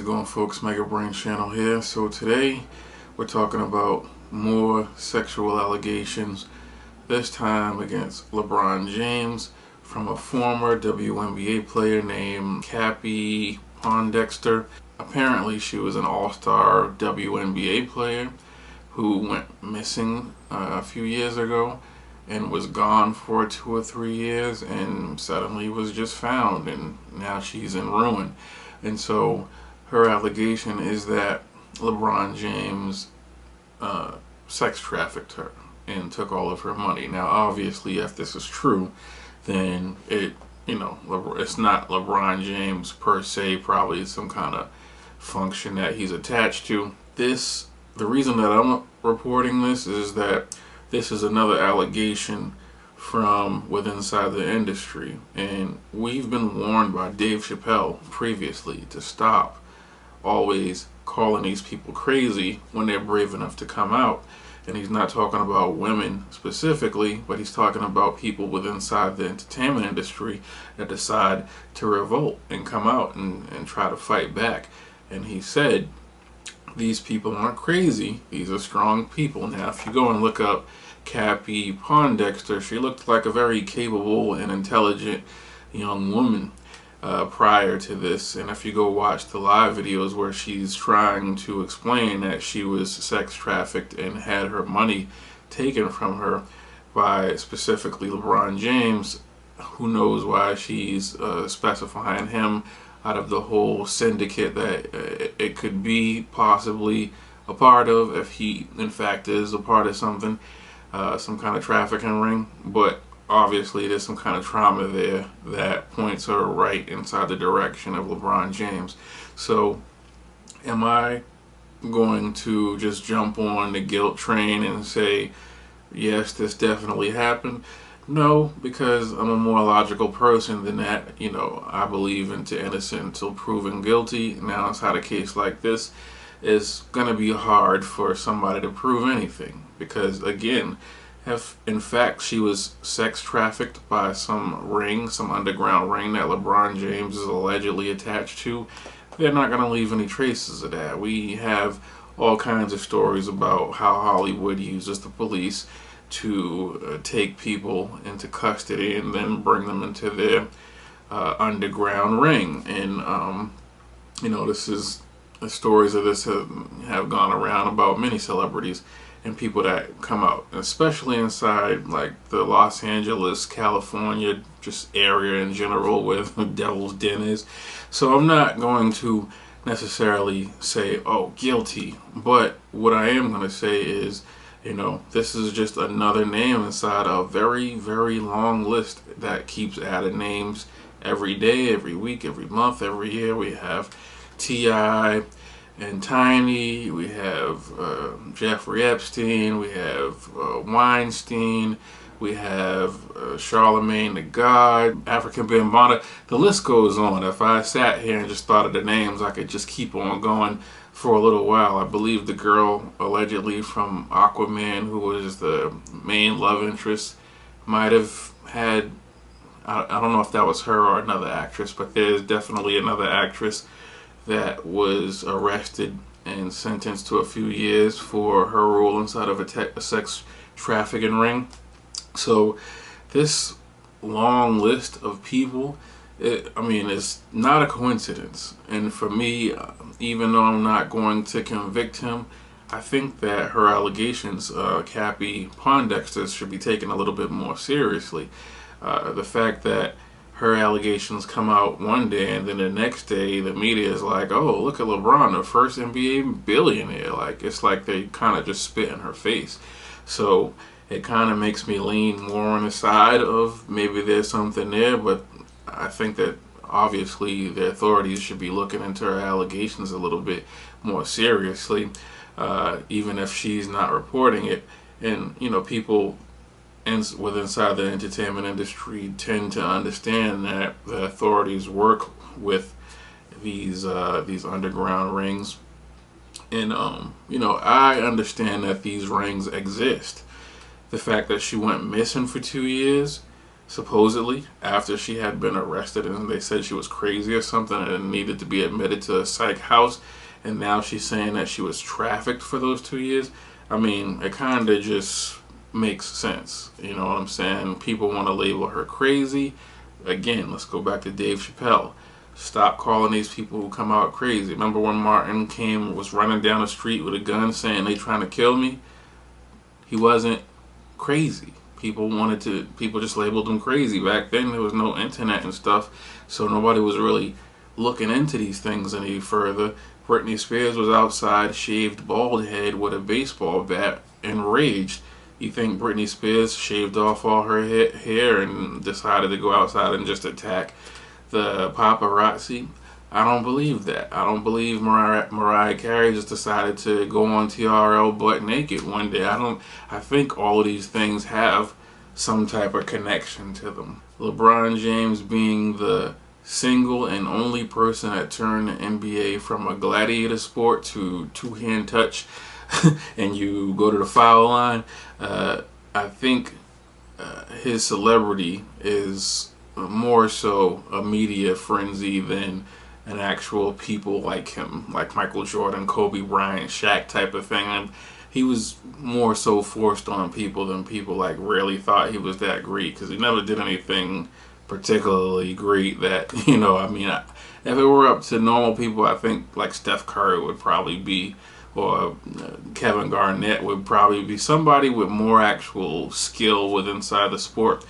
going, folks? Mega Brain Channel here. So today we're talking about more sexual allegations, this time against LeBron James from a former WNBA player named Cappie Pondexter. Apparently she was an all-star WNBA player who went missing a few years ago and was gone for 2 or 3 years and suddenly was just found, and now she's in ruin. And so her allegation is that LeBron James sex trafficked her and took all of her money. Now, obviously, if this is true, then it's not LeBron James per se. Probably some kind of function that he's attached to. The reason that I'm reporting this is that this is another allegation from within inside the industry, and we've been warned by Dave Chappelle previously to stop always calling these people crazy when they're brave enough to come out. And he's not talking about women specifically, but he's talking about people within inside the entertainment industry that decide to revolt and come out and try to fight back. And he said these people aren't crazy, these are strong people. Now, if you go and look up Cappie Pondexter, she looked like a very capable and intelligent young woman prior to this. And if you go watch the live videos where she's trying to explain that she was sex trafficked and had her money taken from her by specifically LeBron James, who knows why she's specifying him out of the whole syndicate that it could be possibly a part of, if he in fact is a part of something. Some kind of trafficking ring, but obviously there's some kind of trauma there that points her right inside the direction of LeBron James. So am I going to just jump on the guilt train and say, yes, this definitely happened? No, because I'm a more logical person than that. I believe into innocent until proven guilty. Now, inside a case like this, it's going to be hard for somebody to prove anything, because again, if in fact she was sex trafficked by some underground ring that LeBron James is allegedly attached to, they're not going to leave any traces of that. We have all kinds of stories about how Hollywood uses the police to take people into custody and then bring them into their underground ring. And the stories of this have gone around about many celebrities and people that come out, especially inside like the Los Angeles, California, just area in general where the Devil's Den is. So I'm not going to necessarily say, oh, guilty, but what I am going to say is, this is just another name inside a very, very long list that keeps adding names every day, every week, every month, every year. We have T.I. and Tiny, we have Jeffrey Epstein, we have Weinstein, we have Charlemagne the God, African Bambaataa. The list goes on. If I sat here and just thought of the names, I could just keep on going for a little while. I believe the girl allegedly from Aquaman, who was the main love interest, might have had, I don't know if that was her or another actress, but there's definitely another actress that was arrested and sentenced to a few years for her role inside of a sex trafficking ring. So this long list of people, it's not a coincidence. And for me, even though I'm not going to convict him, I think that her allegations, Cappie Pondexter, should be taken a little bit more seriously. The fact that her allegations come out one day and then the next day the media is like, oh, look at LeBron, the first NBA billionaire. Like, it's like they kind of just spit in her face. So it kind of makes me lean more on the side of maybe there's something there, but I think that obviously the authorities should be looking into her allegations a little bit more seriously, even if she's not reporting it. And people inside the entertainment industry tend to understand that the authorities work with these underground rings, and I understand that these rings exist. The fact that she went missing for 2 years, supposedly after she had been arrested, and they said she was crazy or something and needed to be admitted to a psych house, and now she's saying that she was trafficked for those 2 years. I mean, it kind of just makes sense. You know what I'm saying? People want to label her crazy. Again, let's go back to Dave Chappelle. Stop calling these people who come out crazy. Remember when Martin was running down the street with a gun saying they trying to kill me? He wasn't crazy. People just labeled him crazy. Back then there was no internet and stuff, so nobody was really looking into these things any further. Britney Spears was outside, shaved bald head with a baseball bat, enraged. You think Britney Spears shaved off all her hair and decided to go outside and just attack the paparazzi? I don't believe that. I don't believe Mariah Carey just decided to go on TRL butt naked one day. I think all of these things have some type of connection to them. LeBron James being the single and only person that turned the NBA from a gladiator sport to two-hand touch and you go to the foul line. I think his celebrity is more so a media frenzy than an actual people like him, like Michael Jordan, Kobe Bryant, Shaq type of thing. And he was more so forced on people than people like really thought he was that great, because he never did anything particularly great that, you know, I mean, if it were up to normal people, I think like Steph Curry would probably be, or Kevin Garnett would probably be, somebody with more actual skill with inside the sport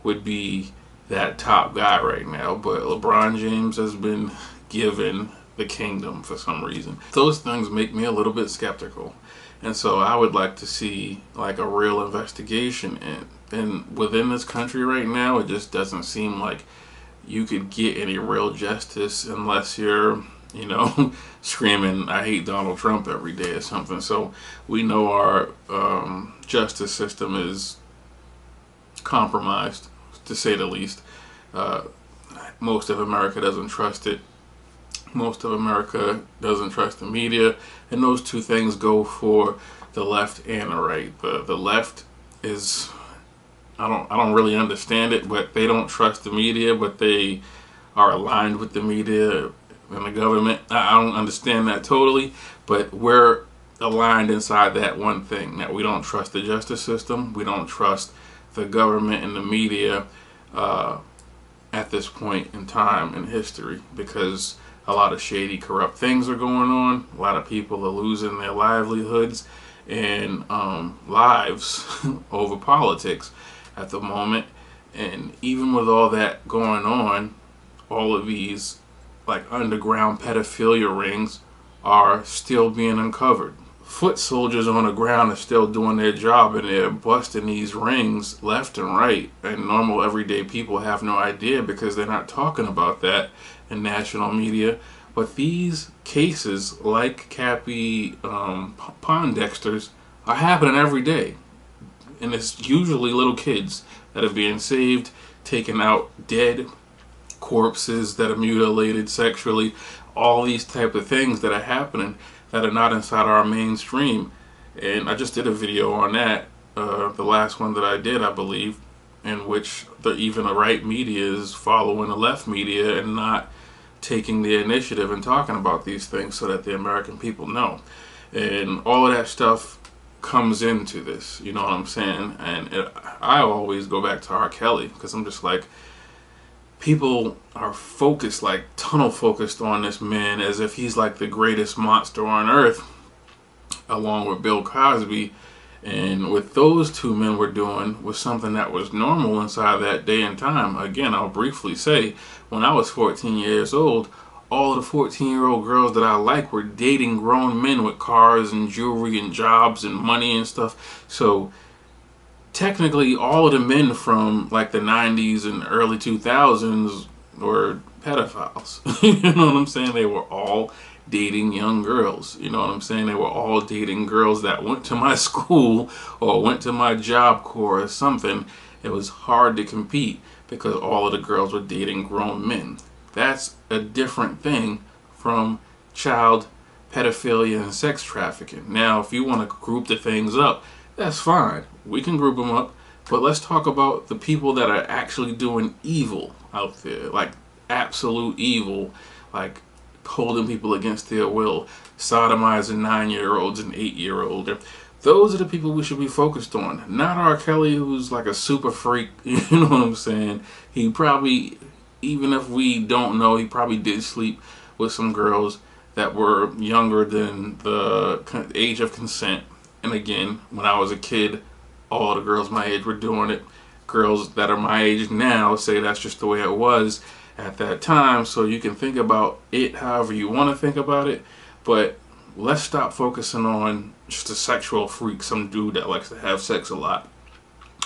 would be that top guy right now. But LeBron James has been given the kingdom for some reason. Those things make me a little bit skeptical, and so I would like to see like a real investigation. And within this country right now, it just doesn't seem like you could get any real justice unless you're, you know, screaming "I hate Donald Trump" every day or something. So we know our justice system is compromised, to say the least. Most of America doesn't trust it. Most of America doesn't trust the media, and those two things go for the left and the right. The left is, I don't really understand it, but they don't trust the media, but they are aligned with the media and the government. I don't understand that totally, but we're aligned inside that one thing, that we don't trust the justice system, we don't trust the government and the media at this point in time in history, because a lot of shady, corrupt things are going on. A lot of people are losing their livelihoods and lives over politics at the moment. And even with all that going on, all of these like underground pedophilia rings are still being uncovered. Foot soldiers on the ground are still doing their job, and they're busting these rings left and right, and normal everyday people have no idea because they're not talking about that in national media. But these cases, like Cappie Pondexter's, are happening every day, and it's usually little kids that are being saved, taken out dead, corpses that are mutilated sexually, all these type of things that are happening that are not inside our mainstream. And I just did a video on that, the last one that I did, I believe, in which even the right media is following the left media and not taking the initiative and talking about these things so that the American people know. And all of that stuff comes into this, you know what I'm saying? And I always go back to R. Kelly, because I'm just like, people are focused, like tunnel focused on this man as if he's like the greatest monster on earth, along with Bill Cosby. And what those two men were doing was something that was normal inside that day and time. Again, I'll briefly say, when I was 14 years old, all of the 14-year-old girls that I liked were dating grown men with cars and jewelry and jobs and money and stuff. So technically, all of the men from like the 90s and early 2000s were pedophiles. You know what I'm saying? They were all dating young girls. You know what I'm saying? They were all dating girls that went to my school or went to my Job Corps or something. It was hard to compete because all of the girls were dating grown men. That's a different thing from child pedophilia and sex trafficking. Now, if you want to group the things up, that's fine. We can group them up. But let's talk about the people that are actually doing evil out there, like absolute evil, like holding people against their will, sodomizing 9-year-olds and 8-year-olds. Those are the people we should be focused on. Not R. Kelly, who's like a super freak. You know what I'm saying? He probably, even if we don't know, he probably did sleep with some girls that were younger than the age of consent. And again, when I was a kid, all the girls my age were doing it. Girls that are my age now say that's just the way it was at that time. So you can think about it however you want to think about it. But let's stop focusing on just a sexual freak, some dude that likes to have sex a lot.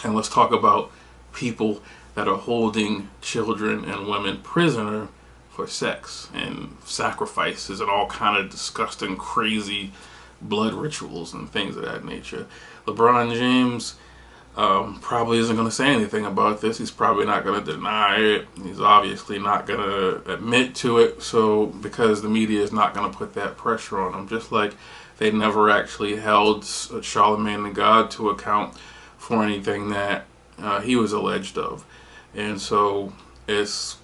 And let's talk about people that are holding children and women prisoner for sex and sacrifices and all kind of disgusting, crazy blood rituals and things of that nature. LeBron James probably isn't going to say anything about this. He's probably not going to deny it. He's obviously not going to admit to it. So because the media is not going to put that pressure on him, just like they never actually held Charlemagne the God to account for anything that he was alleged of. And so it's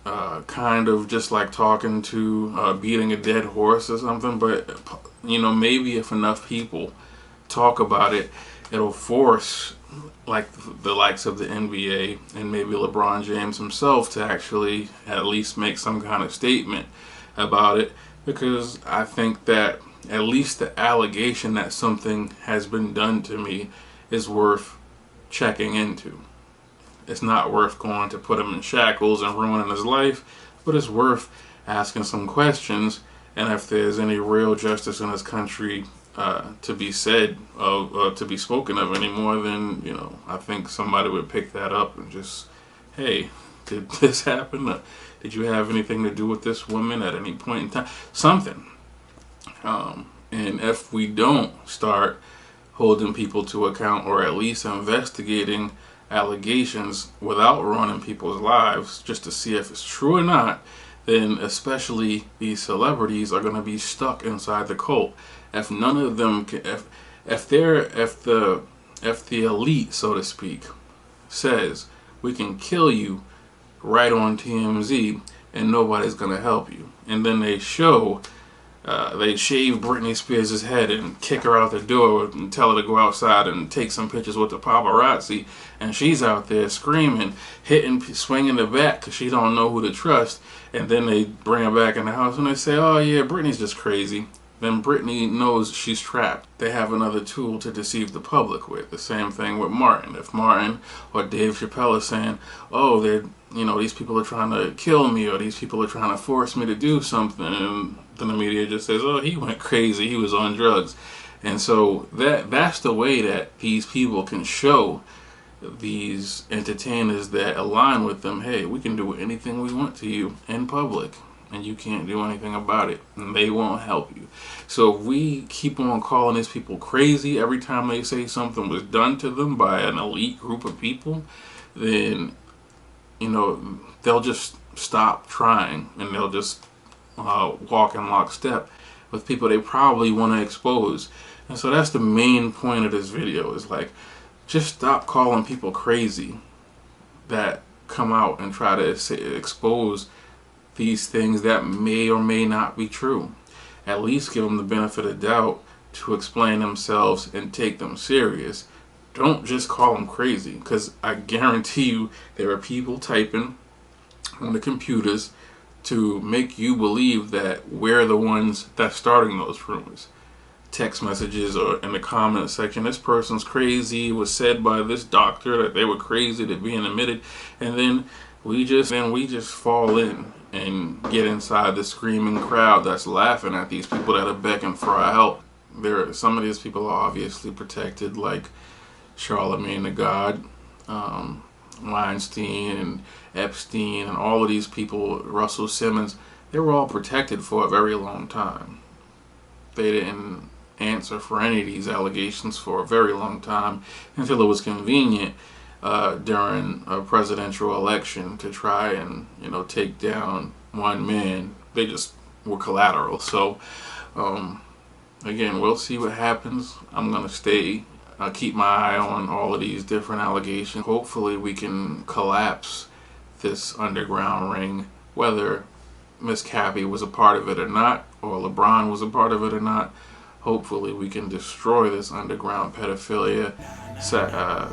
kind of just like talking to beating a dead horse or something. But you know, maybe if enough people talk about it, it'll force like the likes of the NBA and maybe LeBron James himself to actually at least make some kind of statement about it, because I think that at least the allegation that something has been done to me is worth checking into. It's not worth going to put him in shackles and ruining his life, but it's worth asking some questions. And if there's any real justice in this country to be said of, to be spoken of anymore, then, you know, I think somebody would pick that up and just, hey, did this happen? Did you have anything to do with this woman at any point in time? Something. And if we don't start holding people to account, or at least investigating allegations without ruining people's lives just to see if it's true or not, then especially these celebrities are going to be stuck inside the cult. If none of them can, if the elite, so to speak, says we can kill you right on TMZ and nobody's going to help you, and then they show they shave Britney Spears' head and kick her out the door and tell her to go outside and take some pictures with the paparazzi, and she's out there screaming, hitting, swinging the bat because she don't know who to trust, and then they bring her back in the house and they say, oh yeah, Britney's just crazy. Then Britney knows she's trapped. They have another tool to deceive the public with. The same thing with Martin. If Martin or Dave Chappelle is saying, oh, they're, you know, these people are trying to kill me, or these people are trying to force me to do something, and then the media just says, oh, he went crazy, he was on drugs. And so that's the way that these people can show these entertainers that align with them, hey, we can do anything we want to you in public, and you can't do anything about it, and they won't help you. So if we keep on calling these people crazy every time they say something was done to them by an elite group of people, then, you know, they'll just stop trying, and they'll just walk in lockstep with people they probably want to expose. And so that's the main point of this video, is like, just stop calling people crazy that come out and try to expose these things that may or may not be true. At least give them the benefit of doubt to explain themselves and take them serious. Don't just call them crazy, because I guarantee you there are people typing on the computers to make you believe that we're the ones that's starting those rumors. Text messages or in the comment section, this person's crazy, it was said by this doctor that they were crazy to being admitted, and then we just fall in and get inside the screaming crowd that's laughing at these people that are begging for our help. Some of these people are obviously protected, like Charlemagne the God, Weinstein and Epstein and all of these people, Russell Simmons. They were all protected for a very long time. They didn't answer for any of these allegations for a very long time until it was convenient during a presidential election to try and, you know, take down one man. They just were collateral. So again, we'll see what happens. I'm gonna stay keep my eye on all of these different allegations. Hopefully we can collapse this underground ring, whether Miss Cappie was a part of it or not, or LeBron was a part of it or not. Hopefully we can destroy this underground pedophilia,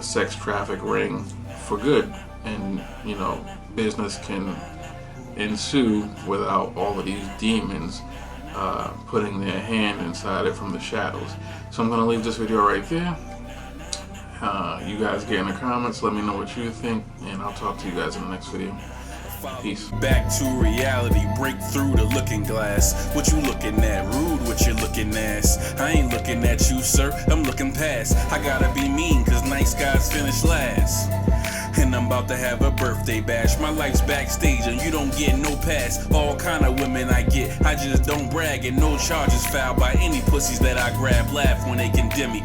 sex traffic ring for good, and business can ensue without all of these demons putting their hand inside it from the shadows. So I'm going to leave this video right there. You guys get in the comments, let me know what you think, and I'll talk to you guys in the next video. Peace. Back to reality, break through the looking glass. What you looking at? Rude, what you looking at? I ain't looking at you, sir, I'm looking past. I gotta be mean, cause nice guys finish last. And I'm about to have a birthday bash. My life's backstage and you don't get no pass. All kind of women I get, I just don't brag. And no charges filed by any pussies that I grab. Laugh when they condemn me.